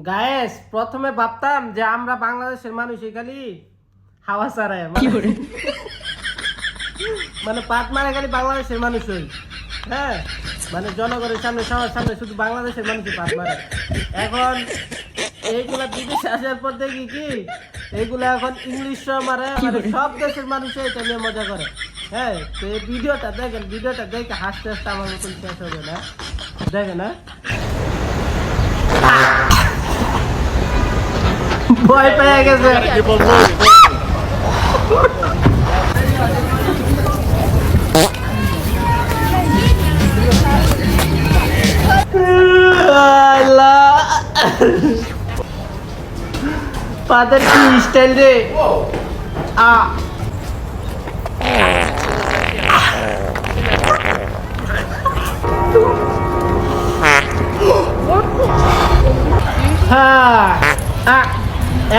Guys প্রথমে ভাবতাম যে আমরা বাংলাদেশের মানুষ খালি হাওয়া ছাড়ায় মানে পাট মারা খালি বাংলাদেশের মানুষ হই। হ্যাঁ, মানে জনগণের সামনে সবার সামনে শুধু বাংলাদেশের মানুষই পাট মারে। এখন এইগুলা বিদেশে আসার পর দেখি কি এইগুলা এখন ইংলিশ মারে, মানে সব দেশের মানুষ এটা নিয়ে মজা করে। হ্যাঁ, তো এই ভিডিওটা দেখেন, ভিডিওটা দেখে হাসতে হাসতে আমার মতন শেষ হবে না, দেখেন না ভয় পেয়ে গেছে। পাদের কি স্টাইল রে।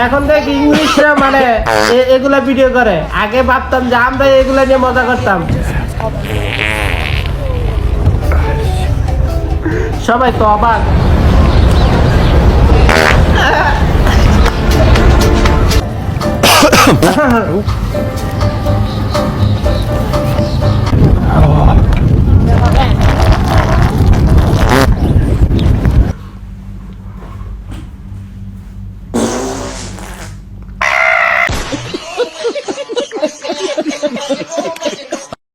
এখন দেখ ইংলিশরা মানে এগুলা ভিডিও করে। আগে ভাবতাম যে আমরা এগুলা নিয়ে মজা করতাম। সবাই তো অবাক।